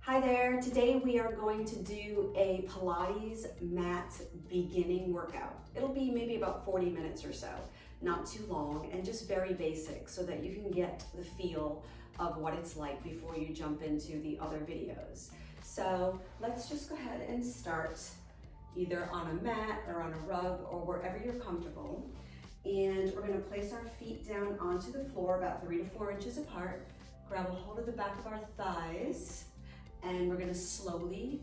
Hi there, today we are going to do a Pilates mat beginning workout. It'll be maybe about 40 minutes or so, not too long, and just very basic so that you can get the feel of what it's like before you jump into the other videos. So let's just go ahead and start either on a mat or on a rug or wherever you're comfortable. And we're gonna place our feet down onto the floor about 3 to 4 inches apart, grab a hold of the back of our thighs, and we're gonna slowly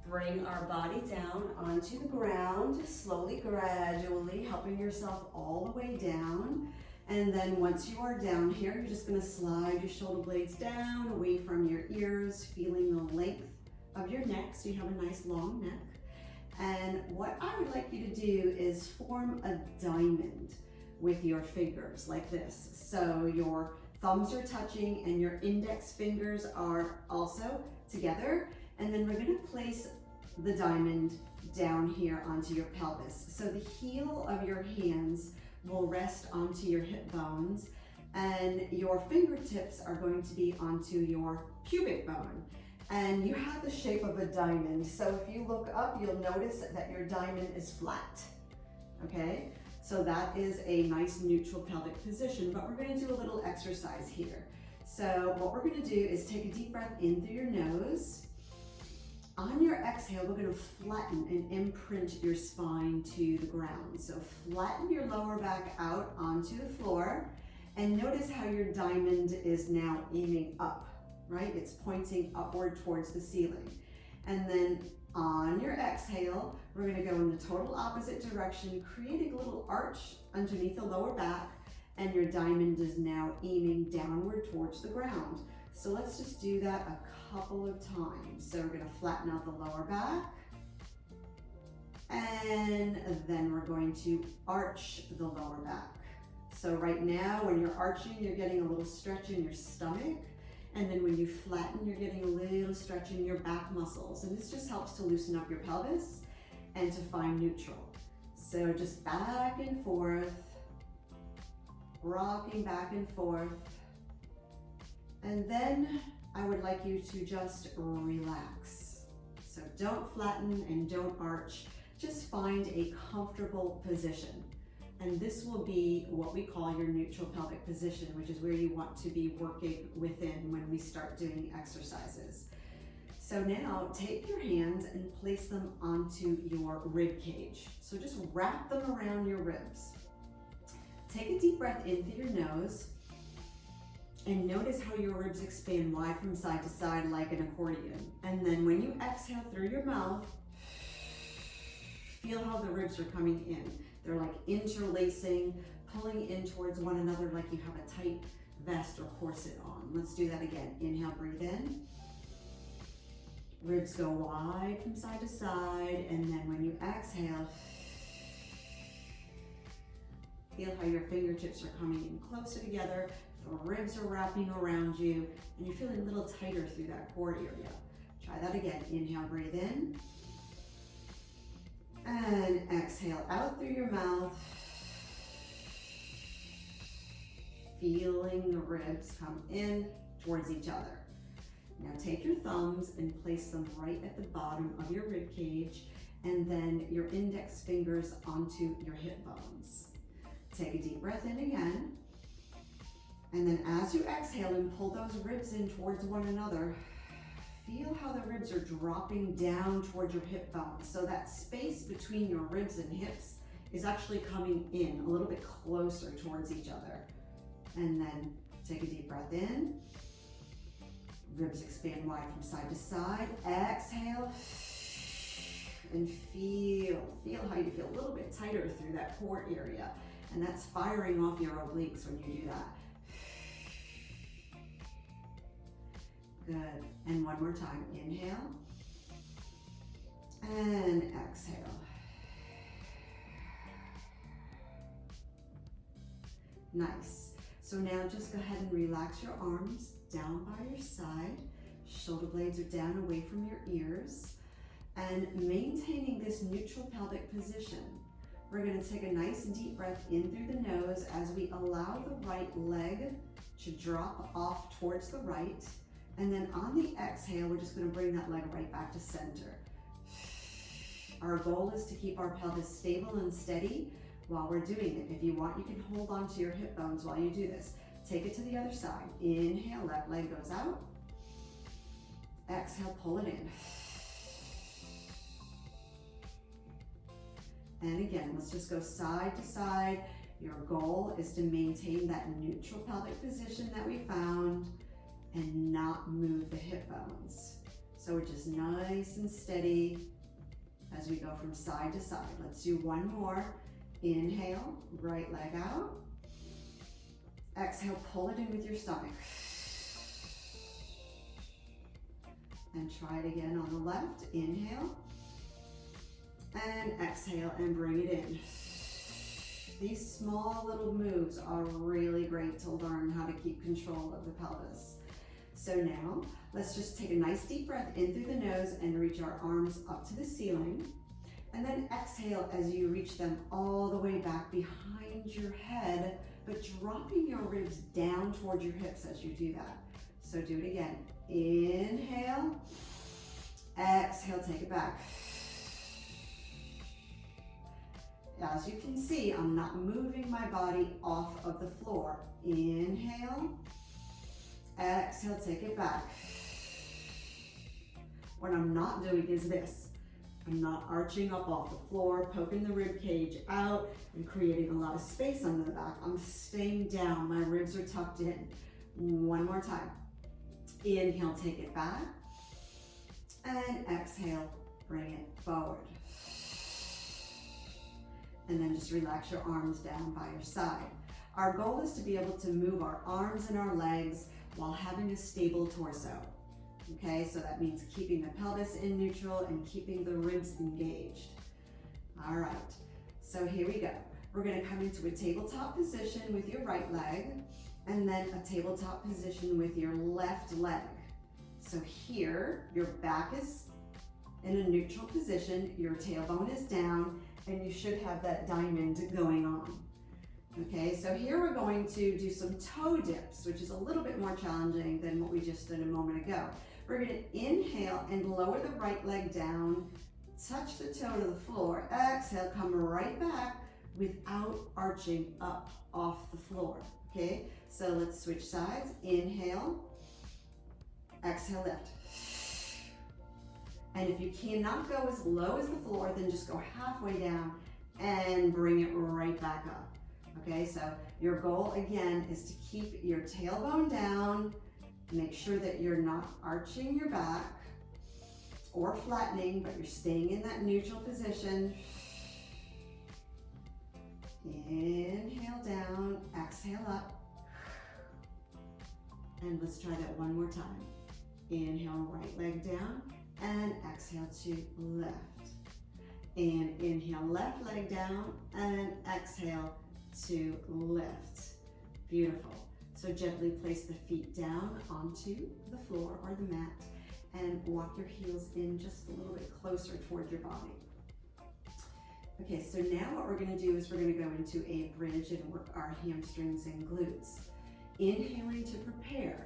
bring our body down onto the ground, slowly, gradually, helping yourself all the way down. And then once you are down here, you're just gonna slide your shoulder blades down, away from your ears, feeling the length of your neck, so you have a nice long neck. And what I would like you to do is form a diamond with your fingers, like this. So your thumbs are touching and your index fingers are also together. And then we're gonna place the diamond down here onto your pelvis. So the heel of your hands will rest onto your hip bones and your fingertips are going to be onto your pubic bone. And you have the shape of a diamond. So if you look up, you'll notice that your diamond is flat, okay? So that is a nice neutral pelvic position, but we're gonna do a little exercise here. So what we're gonna do is take a deep breath in through your nose. On your exhale, we're gonna flatten and imprint your spine to the ground. So flatten your lower back out onto the floor and notice how your diamond is now aiming up, right? It's pointing upward towards the ceiling. And then on your exhale, we're gonna go in the total opposite direction, creating a little arch underneath the lower back, and your diamond is now aiming downward towards the ground. So let's just do that a couple of times. So we're gonna flatten out the lower back, and then we're going to arch the lower back. So right now, when you're arching, you're getting a little stretch in your stomach. And then when you flatten, you're getting a little stretch in your back muscles. And this just helps to loosen up your pelvis and to find neutral. So just back and forth, rocking back and forth. And then I would like you to just relax. So don't flatten and don't arch. Just find a comfortable position. And this will be what we call your neutral pelvic position, which is where you want to be working within when we start doing exercises. So now take your hands and place them onto your rib cage. So just wrap them around your ribs. Take a deep breath in through your nose and notice how your ribs expand wide from side to side like an accordion. And then when you exhale through your mouth, feel how the ribs are coming in. They're like interlacing, pulling in towards one another like you have a tight vest or corset on. Let's do that again. Inhale, breathe in. Ribs go wide from side to side, and then when you exhale, feel how your fingertips are coming in closer together, the ribs are wrapping around you, and you're feeling a little tighter through that core area. Try that again. Inhale, breathe in. And exhale out through your mouth, feeling the ribs come in towards each other. Now take your thumbs and place them right at the bottom of your rib cage, and then your index fingers onto your hip bones. Take a deep breath in again, and then as you exhale and pull those ribs in towards one another, feel how the ribs are dropping down towards your hip bones. So that space between your ribs and hips is actually coming in a little bit closer towards each other. And then take a deep breath in. Ribs expand wide from side to side. Exhale. And feel how you feel a little bit tighter through that core area. And that's firing off your obliques when you do that. Good. And one more time. Inhale. And exhale. Nice. So now just go ahead and relax your arms down by your side. Shoulder blades are down away from your ears. And maintaining this neutral pelvic position, we're going to take a nice deep breath in through the nose as we allow the right leg to drop off towards the right. And then on the exhale, we're just gonna bring that leg right back to center. Our goal is to keep our pelvis stable and steady while we're doing it. If you want, you can hold on to your hip bones while you do this. Take it to the other side. Inhale, left leg goes out. Exhale, pull it in. And again, let's just go side to side. Your goal is to maintain that neutral pelvic position that we found and not move the hip bones. So we're just nice and steady as we go from side to side. Let's do one more. Inhale, right leg out. Exhale, pull it in with your stomach. And try it again on the left. Inhale. And exhale and bring it in. These small little moves are really great to learn how to keep control of the pelvis. So now, let's just take a nice deep breath in through the nose and reach our arms up to the ceiling. And then exhale as you reach them all the way back behind your head, but dropping your ribs down towards your hips as you do that. So do it again. Inhale, exhale, take it back. As you can see, I'm not moving my body off of the floor. Inhale, exhale, take it back. What I'm not doing is this. I'm not arching up off the floor, poking the rib cage out and creating a lot of space under the back. I'm staying down. My ribs are tucked in. One more time. Inhale, take it back. And exhale, bring it forward. And then just relax your arms down by your side. Our goal is to be able to move our arms and our legs while having a stable torso. Okay, so that means keeping the pelvis in neutral and keeping the ribs engaged. All right, so here we go. We're gonna come into a tabletop position with your right leg and then a tabletop position with your left leg. So here, your back is in a neutral position, your tailbone is down, and you should have that diamond going on. Okay, so here we're going to do some toe dips, which is a little bit more challenging than what we just did a moment ago. We're gonna inhale and lower the right leg down, touch the toe to the floor, exhale, come right back without arching up off the floor, okay? So let's switch sides. Inhale, exhale, lift. And if you cannot go as low as the floor, then just go halfway down and bring it right back up. Okay, so your goal again is to keep your tailbone down, make sure that you're not arching your back or flattening, but you're staying in that neutral position. Inhale down, exhale up. And let's try that one more time. Inhale, right leg down. And exhale to left. And inhale, left leg down, and exhale to lift. Beautiful. So gently place the feet down onto the floor or the mat and walk your heels in just a little bit closer towards your body. Okay, so now what we're gonna do is we're gonna go into a bridge and work our hamstrings and glutes. Inhaling to prepare.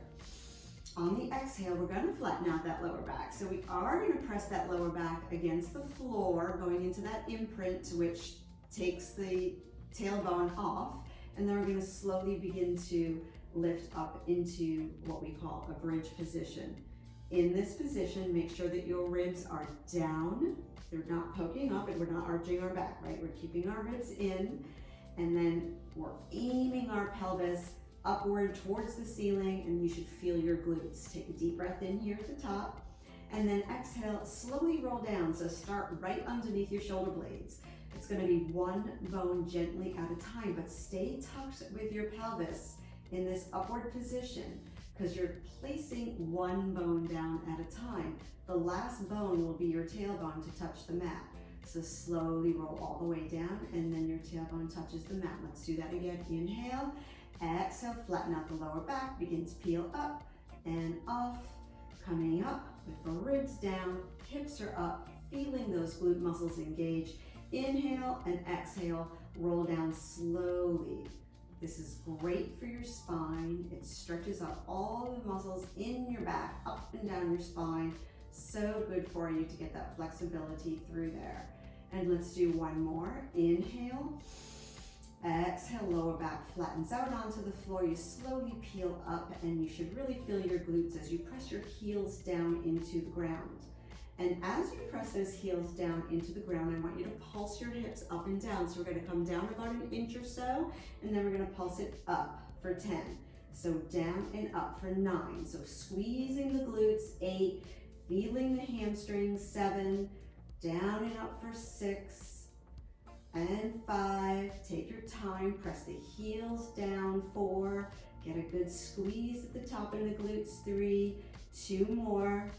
On the exhale, we're gonna flatten out that lower back. So we are gonna press that lower back against the floor, going into that imprint, which takes the tailbone off. And then we're gonna slowly begin to lift up into what we call a bridge position. In this position, make sure that your ribs are down. They're not poking up and we're not arching our back, right? We're keeping our ribs in, and then we're aiming our pelvis upward towards the ceiling, and you should feel your glutes. Take a deep breath in here at the top, and then exhale, slowly roll down. So start right underneath your shoulder blades. It's gonna be one bone gently at a time, but stay tucked with your pelvis in this upward position because you're placing one bone down at a time. The last bone will be your tailbone to touch the mat. So slowly roll all the way down, and then your tailbone touches the mat. Let's do that again. Inhale. Exhale, flatten out the lower back, begin to peel up and off, coming up with the ribs down, hips are up, feeling those glute muscles engage. Inhale and exhale, roll down slowly. This is great for your spine. It stretches out all the muscles in your back, up and down your spine. So good for you to get that flexibility through there. And let's do one more. Inhale. Exhale, lower back flattens out onto the floor. You slowly peel up, and you should really feel your glutes as you press your heels down into the ground. And as you press those heels down into the ground, I want you to pulse your hips up and down. So we're going to come down about an inch or so, and then we're going to pulse it up for 10. So down and up for 9. So squeezing the glutes, 8, feeling the hamstrings, 7, down and up for 6, and 5. Take your time, press the heels down, 4, get a good squeeze at the top in the glutes, 3, 2 more.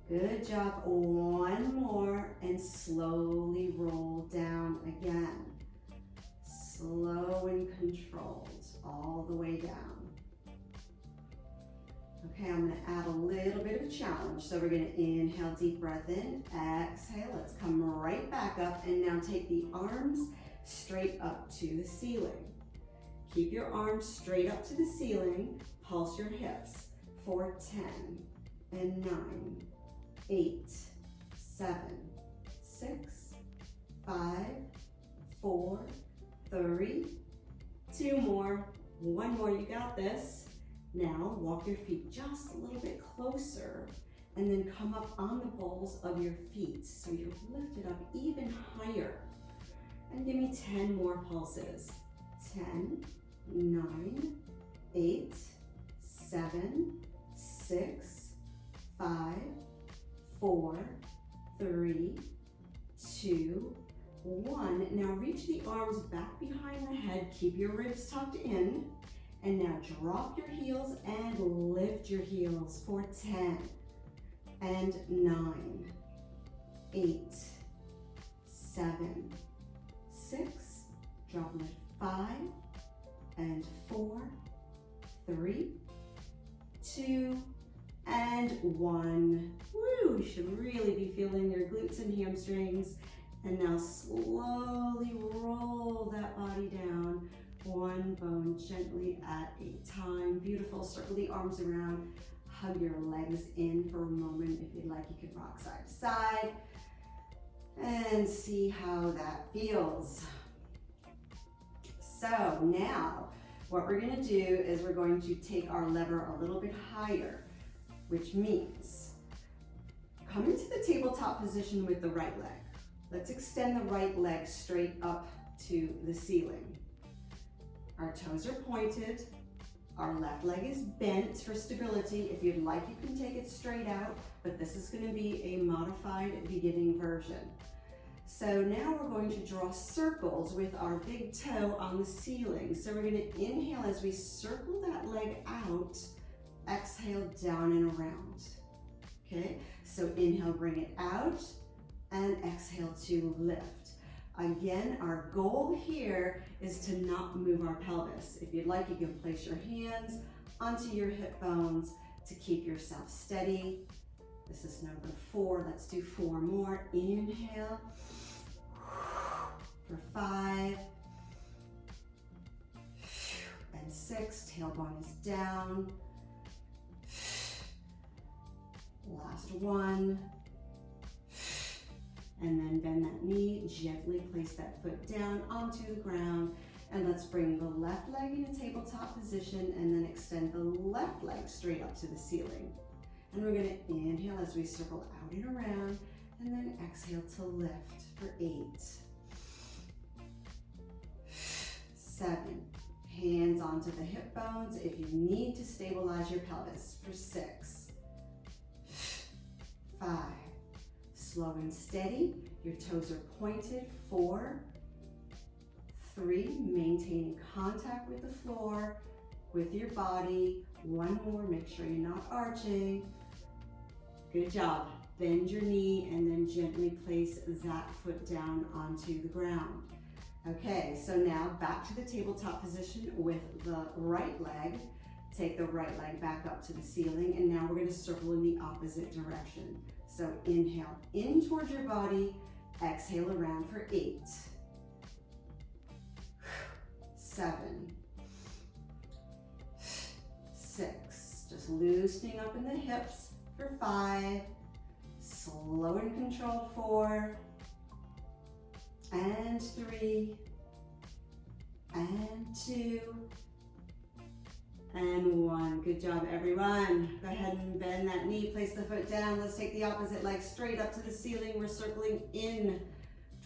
Good job, 1 more, and slowly roll down again. Slow and controlled, all the way down. Okay, I'm gonna add a little bit of a challenge. So we're gonna inhale, deep breath in, exhale, let's come right back up, and now take the arms straight up to the ceiling. Keep your arms straight up to the ceiling, pulse your hips for 10, and 9, 8, 7, 6, 5, 4, 3, 2 more, 1 more, you got this. Now walk your feet just a little bit closer, and then come up on the balls of your feet so you're lifted up even higher. And give me 10 more pulses. 10, 9, 8, 7, 6, 5, 4, 3, 2, 1. Now reach the arms back behind the head. Keep your ribs tucked in. And now drop your heels and lift your heels for 10, and 9, 8, 7, 6, drop lift 5, and 4, 3, 2, and 1. Woo, you should really be feeling your glutes and hamstrings. And now slowly roll that body down, 1 bone gently at a time. Beautiful. Circle the arms around. Hug your legs in for a moment. If you'd like, you could rock side to side and see how that feels. So now what we're going to do is we're going to take our lever a little bit higher, which means come into the tabletop position with the right leg. Let's extend the right leg straight up to the ceiling. Our toes are pointed. Our left leg is bent for stability. If you'd like, you can take it straight out, but this is going to be a modified beginning version. So now we're going to draw circles with our big toe on the ceiling. So we're going to inhale as we circle that leg out, exhale down and around. Okay, so inhale, bring it out, and exhale to lift. Again, our goal here is to not move our pelvis. If you'd like, you can place your hands onto your hip bones to keep yourself steady. This is number 4. Let's do 4 more. Inhale for 5 and 6. Tailbone is down. Last 1. And then bend that knee, gently place that foot down onto the ground, and let's bring the left leg in a tabletop position and then extend the left leg straight up to the ceiling. And we're going to inhale as we circle out and around, and then exhale to lift for 8, 7, hands onto the hip bones if you need to stabilize your pelvis, for 6, 5, slow and steady, your toes are pointed, 4, 3, maintaining contact with the floor, with your body, 1 more, make sure you're not arching. Good job. Bend your knee and then gently place that foot down onto the ground. Okay, so now back to the tabletop position with the right leg. Take the right leg back up to the ceiling, and now we're going to circle in the opposite direction. So inhale in towards your body, exhale around for 8, 7, 6. Just loosening up in the hips for 5. Slow and controlled 4. And 3. And 2. And 1. Good job, everyone. Go ahead and bend that knee, place the foot down. Let's take the opposite leg straight up to the ceiling. We're circling in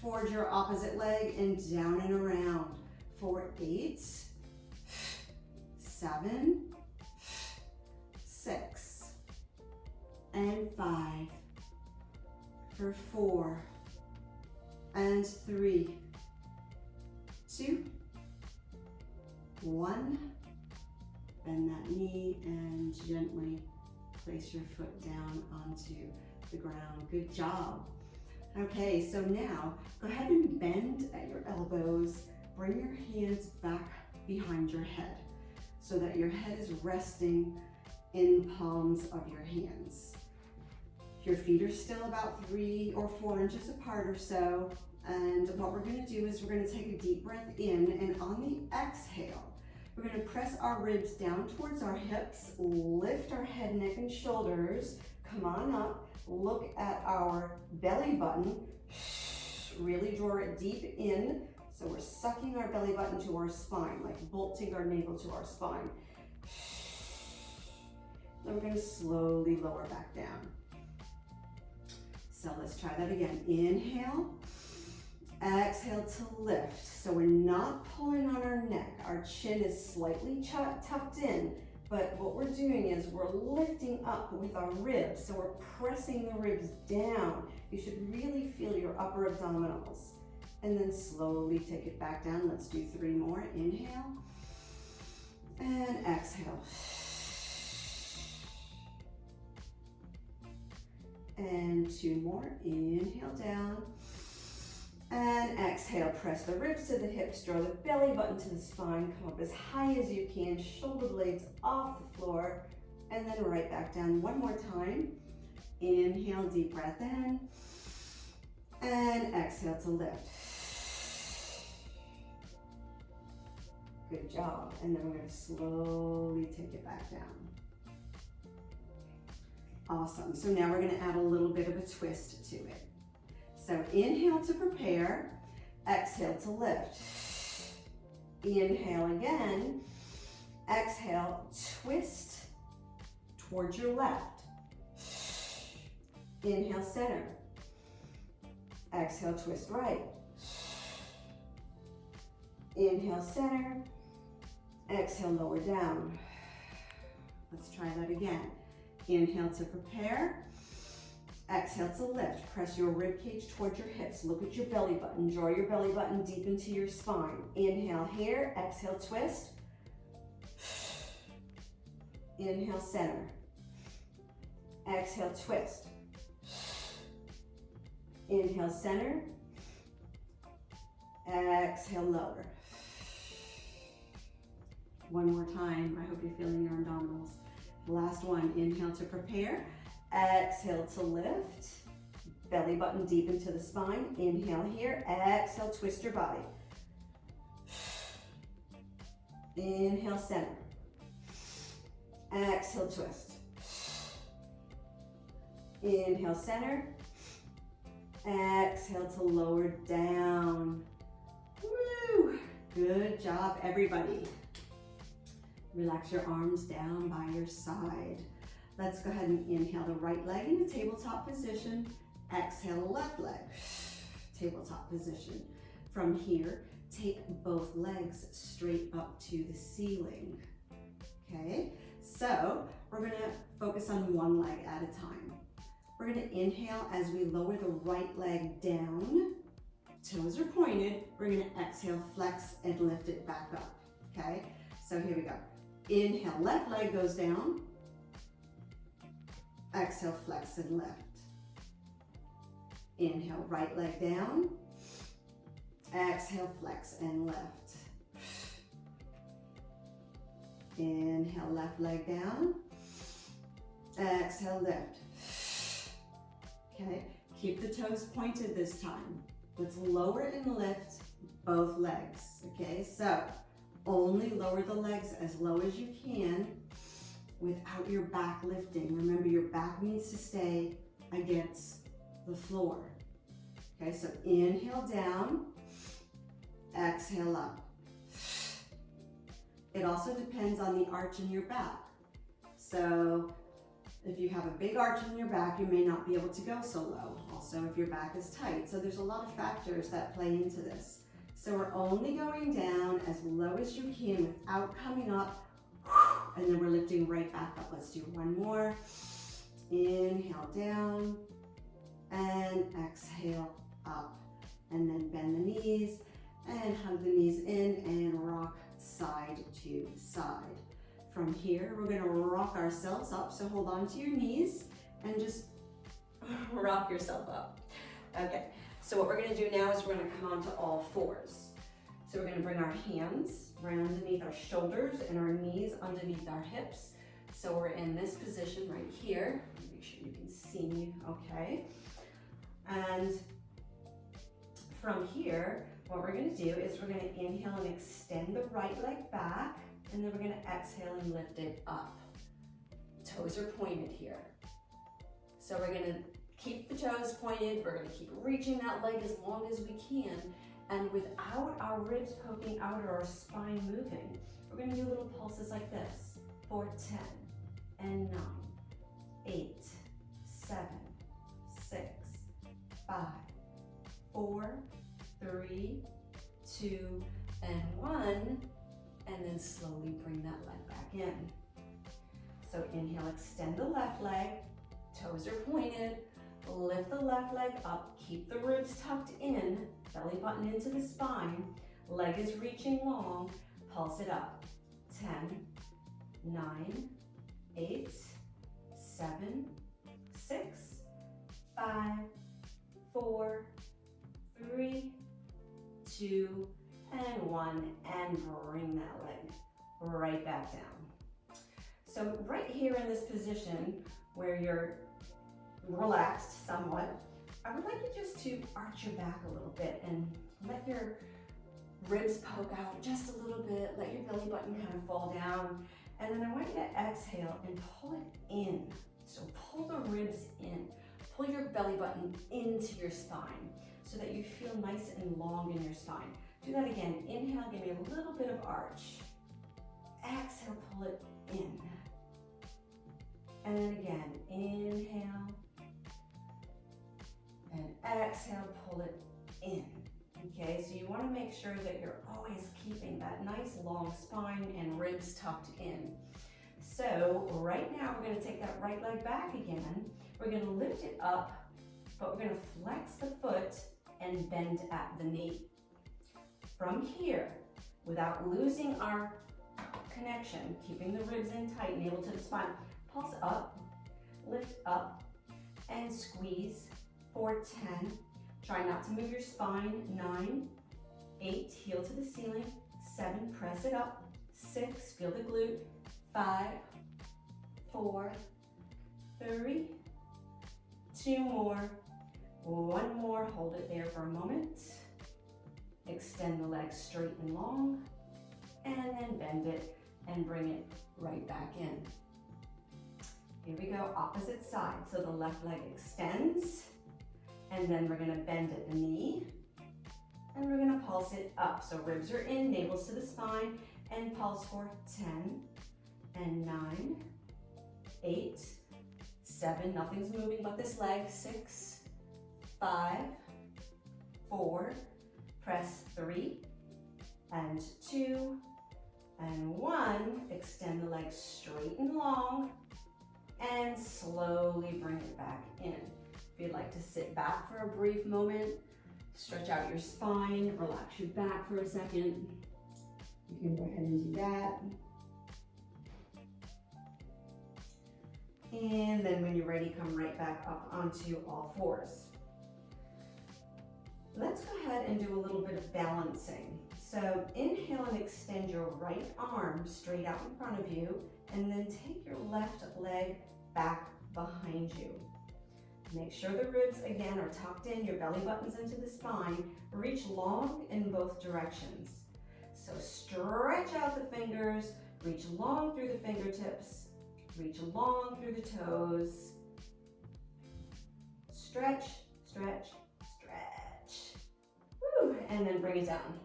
towards your opposite leg and down and around. For 8, 7, 6, and 5. For 4, and 3, 2, 1. Bend that knee and gently place your foot down onto the ground. Good job. Okay, so now go ahead and bend at your elbows. Bring your hands back behind your head so that your head is resting in palms of your hands. Your feet are still about 3 or 4 inches apart or so. And what we're going to do is we're going to take a deep breath in, and on the exhale, we're going to press our ribs down towards our hips, lift our head, neck, and shoulders. Come on up, look at our belly button. Really draw it deep in. So we're sucking our belly button to our spine, like bolting our navel to our spine. Then we're going to slowly lower back down. So let's try that again. Inhale. Exhale to lift. So we're not pulling on our neck. Our chin is slightly tucked in, but what we're doing is we're lifting up with our ribs. So we're pressing the ribs down. You should really feel your upper abdominals. And then slowly take it back down. Let's do 3 more. Inhale and exhale. And 2 more. Inhale down. And exhale, press the ribs to the hips, draw the belly button to the spine, come up as high as you can, shoulder blades off the floor, and then right back down 1 more time. Inhale, deep breath in, and exhale to lift. Good job. And then we're going to slowly take it back down. Awesome. So now we're going to add a little bit of a twist to it. So inhale to prepare, exhale to lift. Inhale again, exhale, twist towards your left. Inhale, center. Exhale, twist right. Inhale, center. Exhale, lower down. Let's try that again. Inhale to prepare. Exhale to lift. Press your rib cage towards your hips. Look at your belly button. Draw your belly button deep into your spine. Inhale here. Exhale, twist. Inhale, center. Exhale, twist. Inhale, center. Exhale, lower. 1 more time. I hope you're feeling your abdominals. Last one. Inhale to prepare. Exhale to lift. Belly button deep into the spine. Inhale here. Exhale, twist your body. Inhale, center. Exhale, twist. Inhale, center. Exhale to lower down. Woo! Good job, everybody. Relax your arms down by your side. Let's go ahead and inhale the right leg in the tabletop position. Exhale the left leg, tabletop position. From here, take both legs straight up to the ceiling. Okay, so we're gonna focus on 1 leg at a time. We're gonna inhale as we lower the right leg down. Toes are pointed. We're gonna exhale, flex, and lift it back up. Okay, so here we go. Inhale, left leg goes down. Exhale, flex and lift. Inhale, right leg down. Exhale, flex and lift. Inhale, left leg down. Exhale, lift. Okay, keep the toes pointed this time. Let's lower and lift both legs. Okay, so only lower the legs as low as you can. without your back lifting. Remember, your back needs to stay against the floor. Okay, so inhale down, exhale up. It also depends on the arch in your back. So if you have a big arch in your back, you may not be able to go so low. Also, if your back is tight. So there's a lot of factors that play into this. So we're only going down as low as you can without coming up, and then we're lifting right back up. Let's do one more. Inhale down and exhale up. And then bend the knees and hug the knees in and rock side to side. From here, we're gonna rock ourselves up. So hold on to your knees and just rock yourself up. Okay, so what we're gonna do now is we're gonna come onto all fours. So we're gonna bring our hands right underneath our shoulders and our knees underneath our hips. So we're in this position right here. Make sure you can see me, okay? And from here, what we're gonna do is we're gonna inhale and extend the right leg back, and then we're gonna exhale and lift it up. Toes are pointed here. So we're gonna keep the toes pointed, we're gonna keep reaching that leg as long as we can, and without our ribs poking out or our spine moving, we're gonna do little pulses like this for 10 and 9, 8, 7, 6, 5, 4, 3, 2, and 1, and then slowly bring that leg back in. So inhale, extend the left leg, toes are pointed, lift the left leg up, keep the ribs tucked in, belly button into the spine, leg is reaching long, pulse it up. 10, 9, 8, 7, 6, 5, 4, 3, 2, and 1, and bring that leg right back down. So right here in this position where you're relaxed somewhat, I would like you just to arch your back a little bit and let your ribs poke out just a little bit, let your belly button kind of fall down, and then I want you to exhale and pull it in. So pull the ribs in, pull your belly button into your spine so that you feel nice and long in your spine. Do that again. Inhale, give me a little bit of arch. Exhale, pull it in. And then again, inhale, and exhale, pull it in. Okay, so you want to make sure that you're always keeping that nice long spine and ribs tucked in. So right now we're going to take that right leg back again. We're going to lift it up, but we're going to flex the foot and bend at the knee. From here, without losing our connection, keeping the ribs in tight, navel to the spine, pulse up, lift up, and squeeze for 10. Try not to move your spine. 9, 8, heel to the ceiling. 7, press it up. 6, feel the glute. 5, 4, 3, 2 more. 1 more, hold it there for a moment. Extend the legs straight and long, and then bend it and bring it right back in. Here we go, opposite side. So the left leg extends, and then we're gonna bend at the knee, and we're gonna pulse it up. So ribs are in, navels to the spine, and pulse for 10, and 9, 8, 7, nothing's moving but this leg, 6, 5, 4, press 3, and 2, and 1. Extend the legs straight and long, and slowly bring it back in. If you'd like to sit back for a brief moment, stretch out your spine, relax your back for a second, you can go ahead and do that. And then when you're ready, come right back up onto all fours. Let's go ahead and do a little bit of balancing. So inhale and extend your right arm straight out in front of you, and then take your left leg back behind you. Make sure the ribs again are tucked in, your belly button's into the spine. Reach long in both directions. So stretch out the fingers, reach long through the fingertips, Reach long through the toes. Stretch, stretch, stretch. Woo. And then bring it down.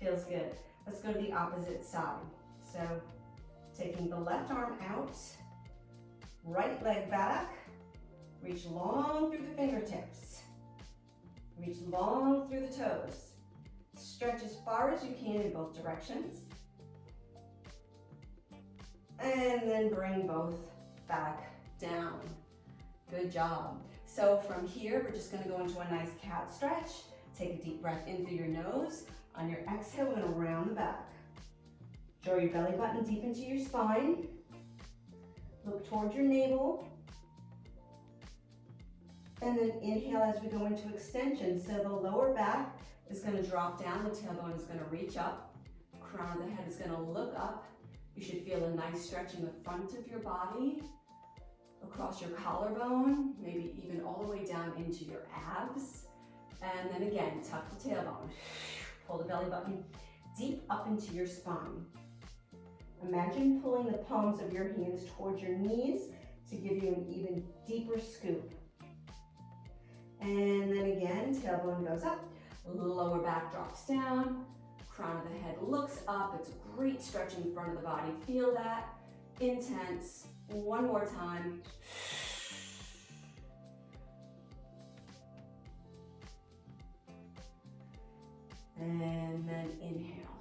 Feels good. Let's go to the opposite side. So taking the left arm out, right leg back, reach long through the fingertips. Reach long through the toes. Stretch as far as you can in both directions. And then bring both back down. Good job. So from here, we're just gonna go into a nice cat stretch. Take a deep breath in through your nose. On your exhale, we're gonna round the back. Draw your belly button deep into your spine. Look towards your navel. And then inhale as we go into extension. So the lower back is gonna drop down, the tailbone is gonna reach up. Crown of the head is gonna look up. You should feel a nice stretch in the front of your body, across your collarbone, maybe even all the way down into your abs. And then again, tuck the tailbone. Pull the belly button deep up into your spine. Imagine pulling the palms of your hands towards your knees to give you an even deeper scoop. And then again, tailbone goes up, lower back drops down, crown of the head looks up. It's a great stretch in front of the body. Feel that, intense. One more time. And then inhale.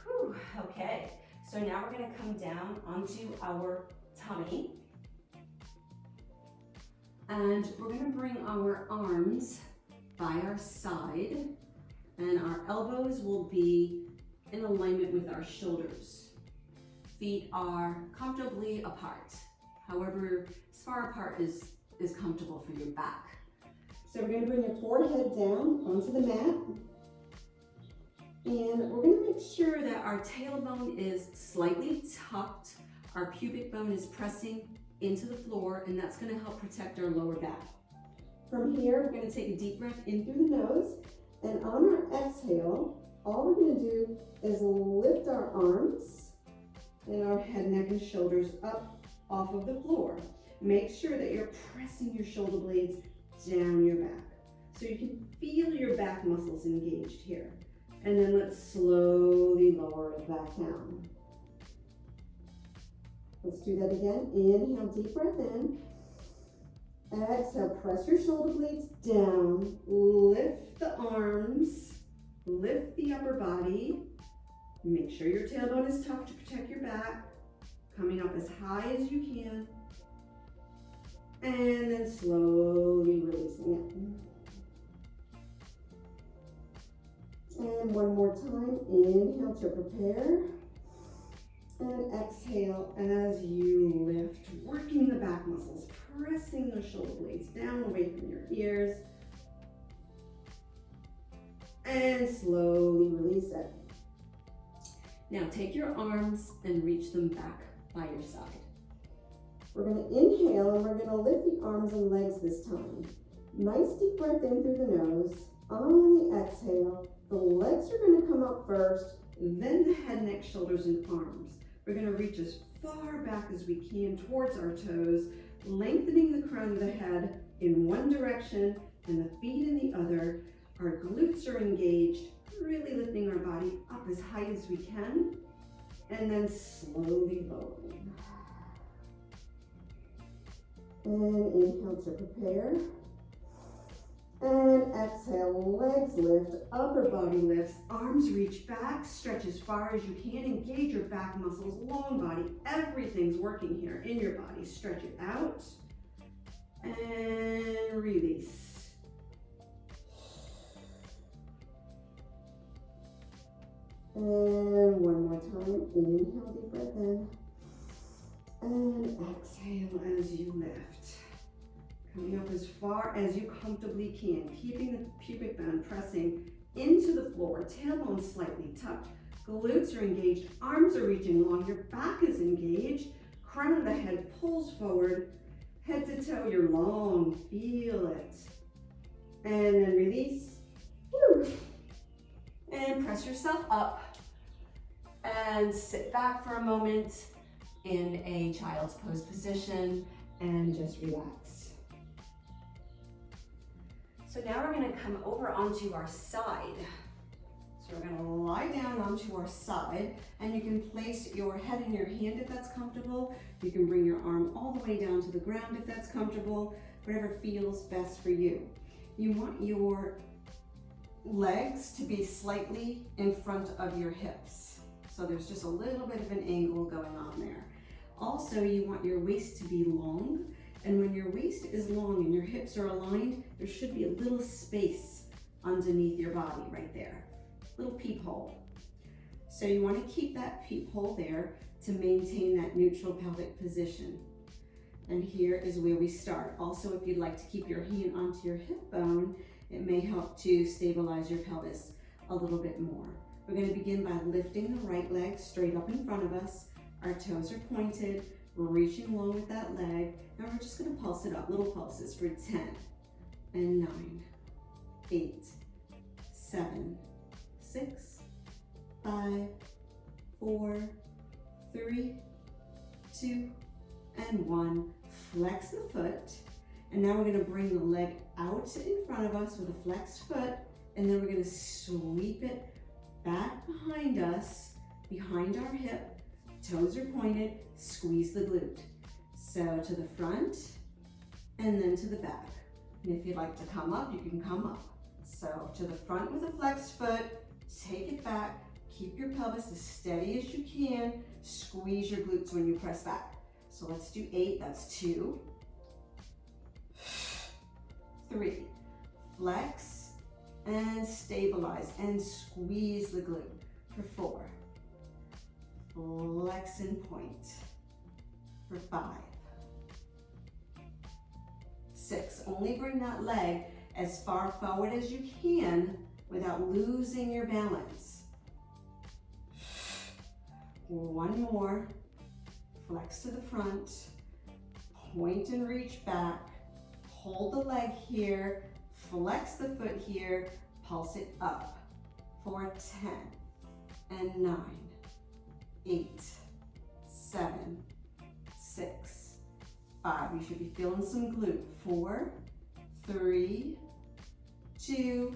Whew, okay, so now we're gonna come down onto our tummy. And we're gonna bring our arms by our side, and our elbows will be in alignment with our shoulders. Feet are comfortably apart. However, as far apart is comfortable for your back. So we're gonna bring your forehead down onto the mat. And we're gonna make sure that our tailbone is slightly tucked. Our pubic bone is pressing into the floor, and that's gonna help protect our lower back. From here, we're gonna take a deep breath in through the nose, and on our exhale, all we're gonna do is lift our arms and our head, neck, and shoulders up off of the floor. Make sure that you're pressing your shoulder blades down your back, so you can feel your back muscles engaged here. And then let's slowly lower it back down. Let's do that again. Inhale, deep breath in. Exhale, press your shoulder blades down. Lift the arms. Lift the upper body. Make sure your tailbone is tucked to protect your back. Coming up as high as you can. And then slowly releasing it. And one more time. Inhale to prepare. And exhale as you lift, working the back muscles, pressing the shoulder blades down away from your ears. And slowly release it. Now take your arms and reach them back by your side. We're going to inhale and we're going to lift the arms and legs this time. Nice deep breath in through the nose. On the exhale, the legs are going to come up first, then the head, neck, shoulders, and arms. We're going to reach as far back as we can towards our toes, lengthening the crown of the head in one direction and the feet in the other. Our glutes are engaged, really lifting our body up as high as we can, and then slowly lowering. And inhale to prepare. And exhale, legs lift, upper body lifts, arms reach back, stretch as far as you can, engage your back muscles, long body, everything's working here in your body. Stretch it out and release. And one more time, inhale, deep breath in, and exhale as you lift. Coming up as far as you comfortably can, keeping the pubic bone pressing into the floor, tailbone slightly tucked, glutes are engaged, arms are reaching long, your back is engaged, crown of the head pulls forward, head to toe, you're long, feel it. And then release. Woo. And press yourself up And sit back for a moment in a child's pose position and just relax. So now we're gonna come over onto our side. So we're gonna lie down onto our side, and you can place your head in your hand if that's comfortable. You can bring your arm all the way down to the ground if that's comfortable, whatever feels best for you. You want your legs to be slightly in front of your hips. So there's just a little bit of an angle going on there. Also, you want your waist to be long, and when your waist is long and your hips are aligned, there should be a little space underneath your body right there. Little peephole. So you want to keep that peephole there to maintain that neutral pelvic position. And here is where we start. Also, if you'd like to keep your hand onto your hip bone, it may help to stabilize your pelvis a little bit more. We're going to begin by lifting the right leg straight up in front of us. Our toes are pointed. We're reaching long with that leg, and we're just going to pulse it up, little pulses for 10 and 9, 8, 7, 6, 5, 4, 3, 2, and 1. Flex the foot, and now we're going to bring the leg out in front of us with a flexed foot, and then we're going to sweep it back behind us, behind our hip. Toes are pointed, squeeze the glute. So to the front, and then to the back. And if you'd like to come up, you can come up. So to the front with a flexed foot, take it back, keep your pelvis as steady as you can, squeeze your glutes when you press back. So let's do 8, that's 2, 3, flex and stabilize and squeeze the glute for 4, flex and point for 5, 6, only bring that leg as far forward as you can without losing your balance. 1 more, flex to the front, point and reach back, hold the leg here, flex the foot here, pulse it up for 10 and 9, 8, 7, 6, 5. You should be feeling some glute. 4, 3, 2,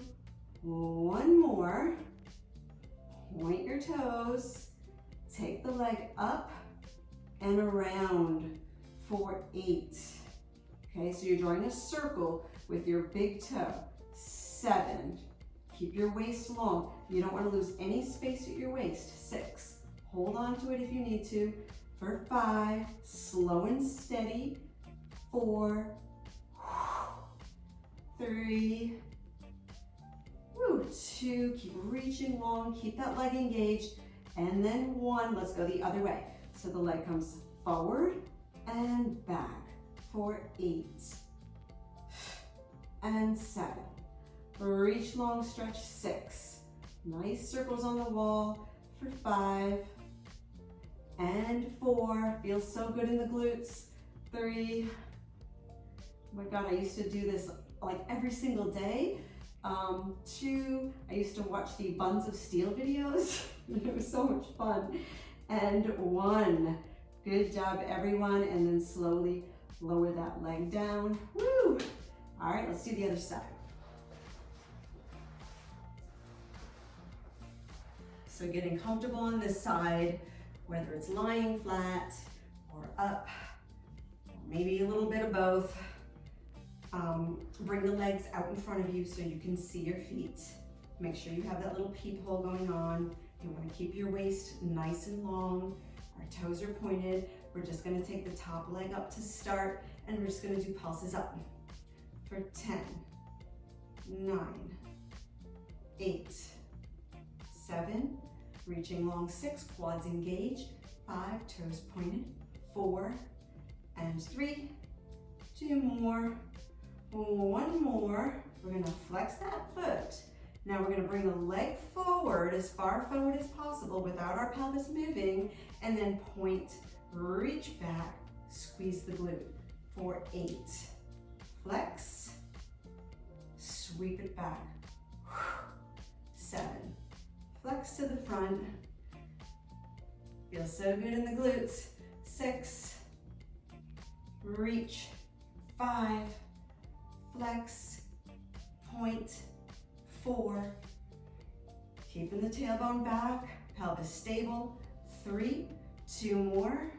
1 more. Point your toes, take the leg up and around for 8. Okay, so you're drawing a circle with your big toe. 7, keep your waist long. You don't want to lose any space at your waist. 6, hold on to it if you need to. For 5, slow and steady. 4, 3, 2, keep reaching long, keep that leg engaged, and then 1, let's go the other way. So the leg comes forward and back for 8 and 7. Reach long, stretch 6. Nice circles on the wall for 5 and 4. Feels so good in the glutes. 3. Oh my God, I used to do this like every single day. 2, I used to watch the Buns of Steel videos. It was so much fun. And 1. Good job, everyone. And then slowly lower that leg down. Woo! All right, let's do the other side. So getting comfortable on this side, whether it's lying flat or up, or maybe a little bit of both. Bring the legs out in front of you so you can see your feet. Make sure you have that little peephole going on. You want to keep your waist nice and long. Our toes are pointed. We're just going to take the top leg up to start, and we're just going to do pulses up for 10, 9, 8, 7, reaching long 6, quads engaged, 5, toes pointed, 4, and 3, 2 more, 1 more. We're going to flex that foot. Now we're going to bring the leg forward, as far forward as possible without our pelvis moving, and then point, reach back, squeeze the glute for 8. Flex, sweep it back. 7. Flex to the front, Feels so good in the glutes. 6, reach, 5, flex, point, 4, keeping the tailbone back, pelvis stable, 3, 2 more,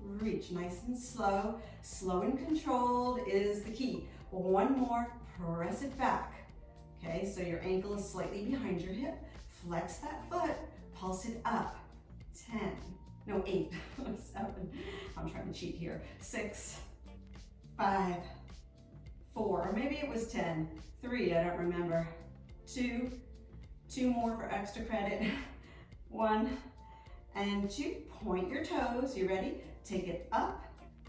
reach, nice and slow. Slow and controlled is the key. 1 more, press it back. Okay, so your ankle is slightly behind your hip. Flex that foot, pulse it up. 10, no 8, 7, I'm trying to cheat here. 6, 5, 4, or maybe it was 10, 3, I don't remember. 2, 2 more for extra credit. 1 and 2, point your toes, you ready? Take it up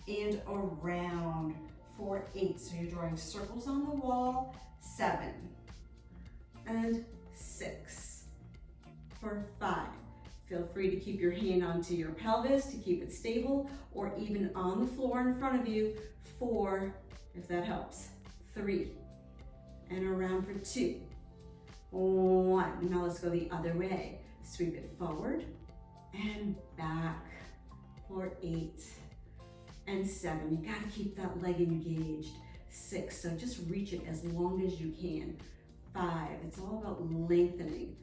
and around for 8. So you're drawing circles on the wall. 7 and 6 for 5. Feel free to keep your hand onto your pelvis to keep it stable, or even on the floor in front of you. 4, if that helps. 3 and around for 2. 1. Now let's go the other way. Sweep it forward and back for 8 and 7. You gotta keep that leg engaged. 6, so just reach it as long as you can. 5, it's all about lengthening.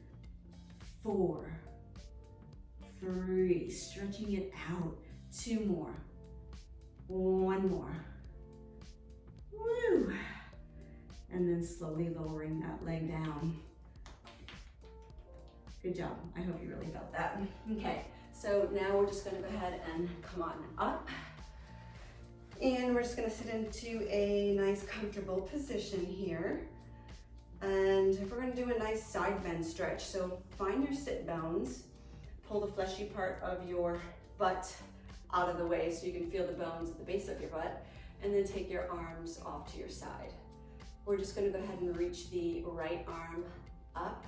4, 3, stretching it out. 2 more. 1 more. Woo! And then slowly lowering that leg down. Good job. I hope you really felt that. Okay, so now we're just gonna go ahead and come on up. And we're just gonna sit into a nice comfortable position here. And we're gonna do a nice side bend stretch. So find your sit bones, pull the fleshy part of your butt out of the way so you can feel the bones at the base of your butt, and then take your arms off to your side. We're just gonna go ahead and reach the right arm up,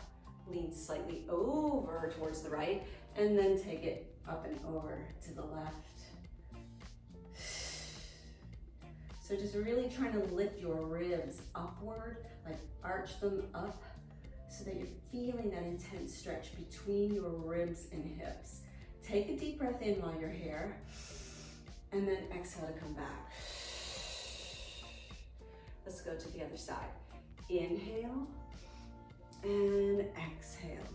lean slightly over towards the right, and then take it up and over to the left. So just really trying to lift your ribs upward, like arch them up so that you're feeling that intense stretch between your ribs and hips. Take a deep breath in while you're here, and then exhale to come back. Let's go to the other side. Inhale and exhale.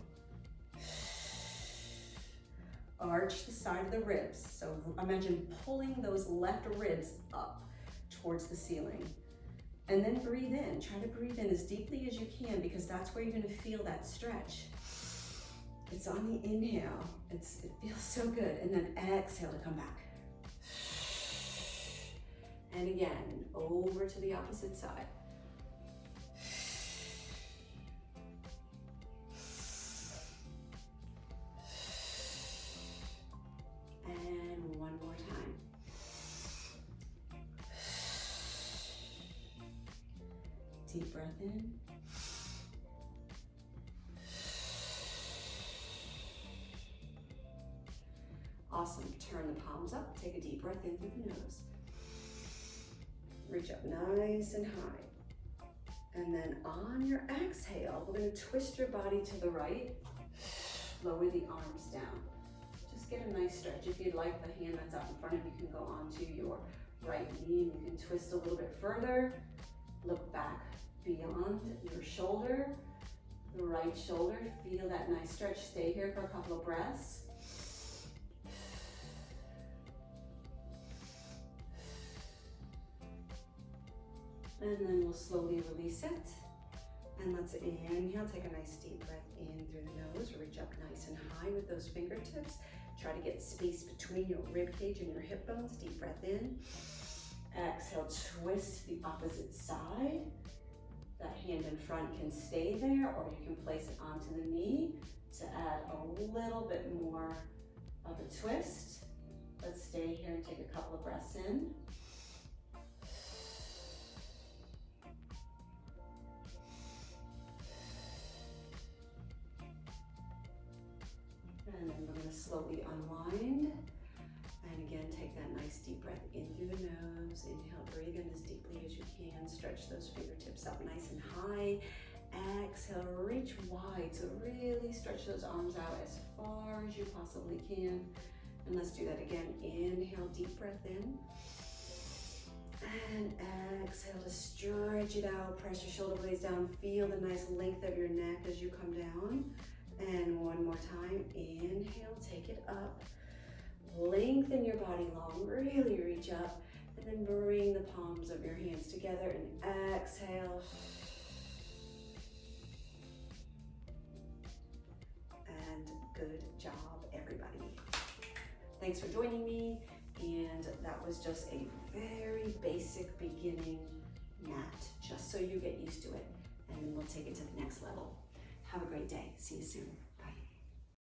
Arch the side of the ribs. So imagine pulling those left ribs up towards the ceiling. And then breathe in. Try to breathe in as deeply as you can, because that's where you're gonna feel that stretch. It's on the inhale. It feels so good. And then exhale to come back. And again, over to the opposite side. And one more time. Deep breath in. Awesome. Turn the palms up. Take a deep breath in through the nose. Reach up nice and high. And then on your exhale, we're going to twist your body to the right. Lower the arms down. Just get a nice stretch. If you'd like, the hand that's out in front of you can go onto your right knee, and you can twist a little bit further. Look back beyond your shoulder, the right shoulder. Feel that nice stretch. Stay here for a couple of breaths. And then we'll slowly release it. And let's inhale, take a nice deep breath in through the nose. Reach up nice and high with those fingertips. Try to get space between your rib cage and your hip bones. Deep breath in. Exhale, twist the opposite side. That hand in front can stay there, or you can place it onto the knee to add a little bit more of a twist. Let's stay here and take a couple of breaths in. And then we're going to slowly unwind. And again, take that nice deep breath in through the nose. Inhale, breathe in as deeply as you can. Stretch those fingertips up nice and high. exhale, reach wide. So really stretch those arms out as far as you possibly can. And let's do that again. Inhale, deep breath in. And exhale to stretch it out. Press your shoulder blades down. Feel the nice length of your neck as you come down. And one more time. Inhale, take it up. Lengthen your body long. Really reach up. And then bring the palms of your hands together and exhale. And good job, everybody. Thanks for joining me. And that was just a very basic beginning mat, just so you get used to it. And then we'll take it to the next level. Have a great day. See you soon.